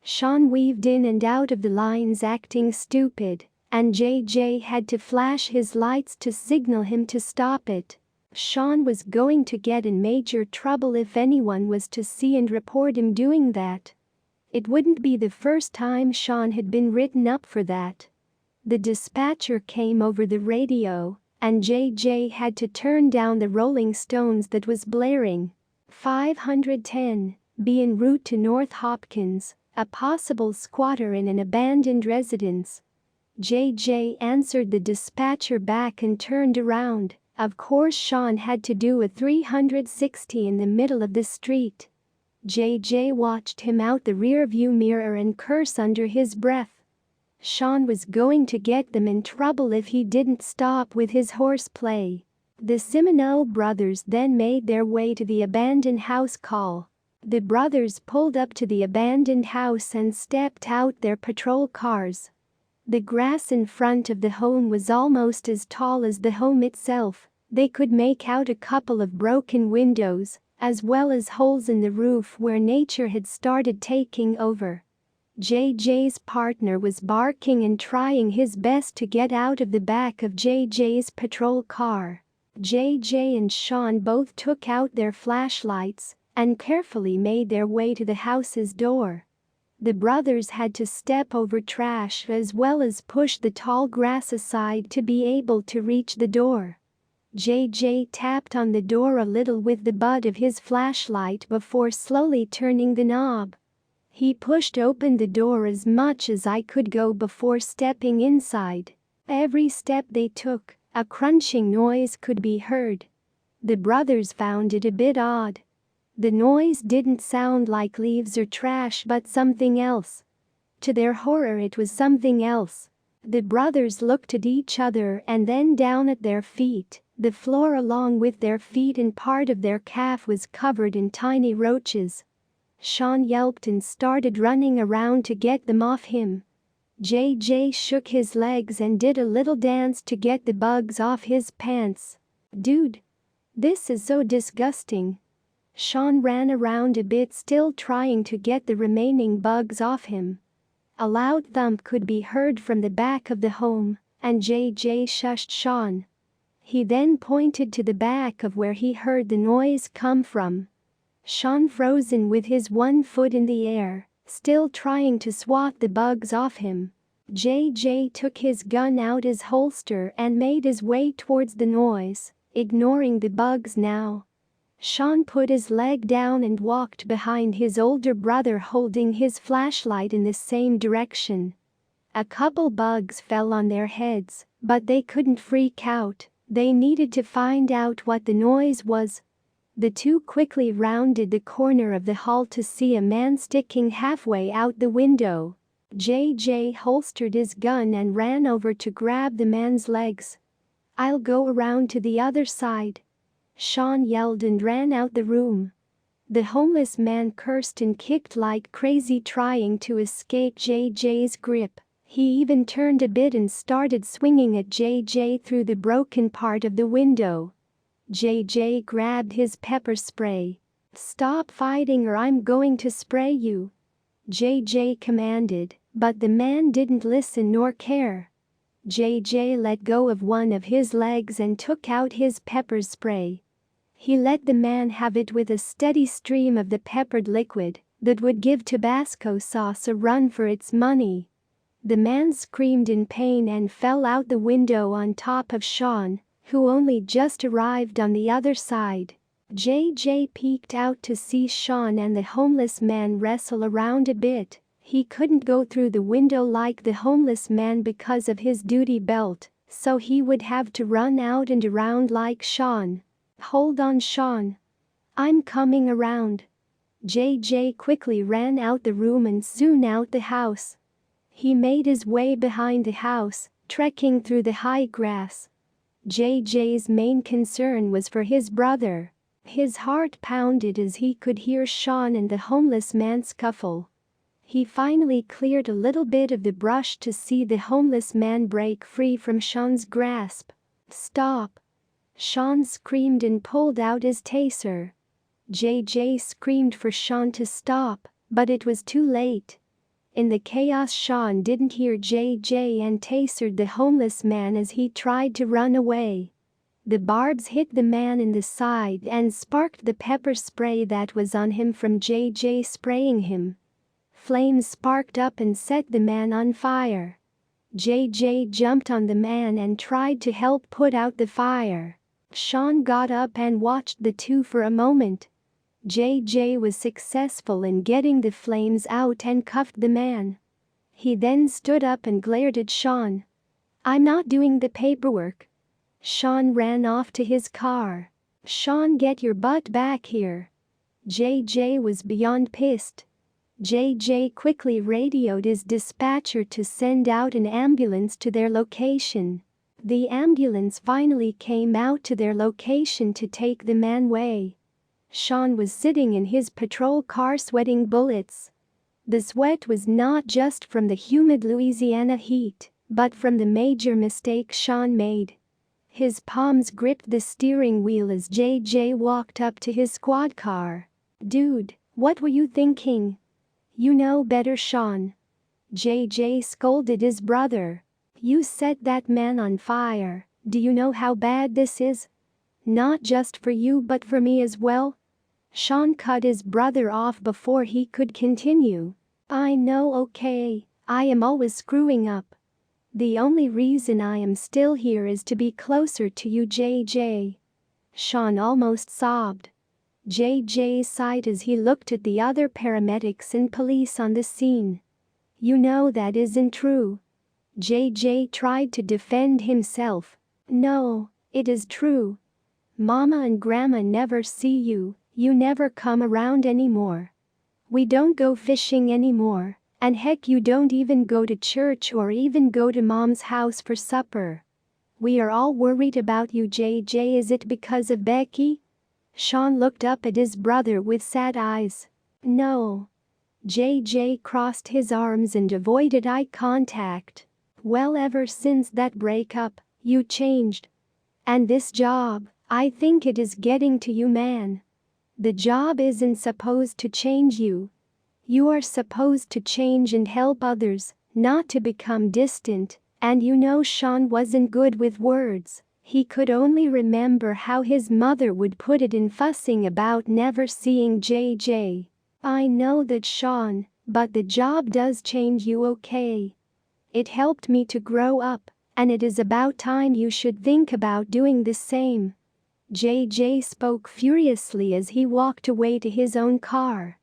Sean weaved in and out of the lines, acting stupid, and JJ had to flash his lights to signal him to stop it. Sean was going to get in major trouble if anyone was to see and report him doing that. It wouldn't be the first time Sean had been written up for that. The dispatcher came over the radio, and JJ had to turn down the Rolling Stones that was blaring. 510, be en route to North Hopkins, a possible squatter in an abandoned residence. JJ answered the dispatcher back and turned around. Of course Sean had to do a 360 in the middle of the street. JJ watched him out the rearview mirror and curse under his breath. Sean was going to get them in trouble if he didn't stop with his horseplay. The Simoneaux brothers then made their way to the abandoned house call. The brothers pulled up to the abandoned house and stepped out their patrol cars. The grass in front of the home was almost as tall as the home itself. They could make out a couple of broken windows, as well as holes in the roof where nature had started taking over. JJ's partner was barking and trying his best to get out of the back of JJ's patrol car. JJ and Sean both took out their flashlights and carefully made their way to the house's door. The brothers had to step over trash as well as push the tall grass aside to be able to reach the door. JJ tapped on the door a little with the butt of his flashlight before slowly turning the knob. He pushed open the door as much as I could go before stepping inside. Every step they took, a crunching noise could be heard. The brothers found it a bit odd. The noise didn't sound like leaves or trash but something else. To their horror, it was something else. The brothers looked at each other and then down at their feet. The floor along with their feet and part of their calf was covered in tiny roaches. Sean yelped and started running around to get them off him. JJ shook his legs and did a little dance to get the bugs off his pants. Dude, this is so disgusting. Sean ran around a bit, still trying to get the remaining bugs off him. A loud thump could be heard from the back of the home, and JJ shushed Sean. He then pointed to the back of where he heard the noise come from. Sean frozen with his one foot in the air, still trying to swat the bugs off him. JJ took his gun out his holster and made his way towards the noise, ignoring the bugs now. Sean put his leg down and walked behind his older brother holding his flashlight in the same direction. A couple bugs fell on their heads, but they couldn't freak out. They needed to find out what the noise was. The two quickly rounded the corner of the hall to see a man sticking halfway out the window. JJ holstered his gun and ran over to grab the man's legs. "I'll go around to the other side," Sean yelled and ran out the room. The homeless man cursed and kicked like crazy trying to escape JJ's grip. He even turned a bit and started swinging at JJ through the broken part of the window. JJ grabbed his pepper spray. "Stop fighting or I'm going to spray you," JJ commanded, but the man didn't listen nor care. JJ let go of one of his legs and took out his pepper spray. He let the man have it with a steady stream of the peppered liquid that would give Tabasco sauce a run for its money. The man screamed in pain and fell out the window on top of Sean, who only just arrived on the other side. JJ peeked out to see Sean and the homeless man wrestle around a bit. He couldn't go through the window like the homeless man because of his duty belt, so he would have to run out and around like Sean. "Hold on, Sean. I'm coming around." JJ quickly ran out the room and soon out the house. He made his way behind the house, trekking through the high grass. JJ's main concern was for his brother. His heart pounded as he could hear Sean and the homeless man scuffle. He finally cleared a little bit of the brush to see the homeless man break free from Sean's grasp. "Stop!" Sean screamed and pulled out his taser. JJ screamed for Sean to stop, but it was too late. In the chaos, Sean didn't hear JJ and tasered the homeless man as he tried to run away. The barbs hit the man in the side and sparked the pepper spray that was on him from JJ spraying him. Flames sparked up and set the man on fire. JJ jumped on the man and tried to help put out the fire. Sean got up and watched the two for a moment. JJ was successful in getting the flames out and cuffed the man. He then stood up and glared at Sean. "I'm not doing the paperwork." Sean ran off to his car. "Sean, get your butt back here." JJ was beyond pissed. JJ quickly radioed his dispatcher to send out an ambulance to their location. The ambulance finally came out to their location to take the man away. Sean was sitting in his patrol car sweating bullets. The sweat was not just from the humid Louisiana heat, but from the major mistake Sean made. His palms gripped the steering wheel as JJ walked up to his squad car. "Dude, what were you thinking? You know better, Sean." JJ scolded his brother. "You set that man on fire. Do you know how bad this is? Not just for you but for me as well." Sean cut his brother off before he could continue. "I know, okay, I am always screwing up. The only reason I am still here is to be closer to you, JJ." Sean almost sobbed. JJ sighed as he looked at the other paramedics and police on the scene. "You know that isn't true." JJ tried to defend himself. "No, it is true. Mama and Grandma never see you. You never come around anymore. We don't go fishing anymore, And heck, you don't even go to church or even go to mom's house for supper. We are all worried about you, JJ. Is it because of Becky?" Sean looked up at his brother with sad eyes. "No." JJ crossed his arms and avoided eye contact. "Well, ever since that breakup, you changed. And this job, I think it is getting to you, man. The job isn't supposed to change you. You are supposed to change and help others, not to become distant." And Sean wasn't good with words. He could only remember how his mother would put it in fussing about never seeing JJ. "I know that, Sean, but the job does change you, okay? It helped me to grow up, and it is about time you should think about doing the same." JJ spoke furiously as he walked away to his own car.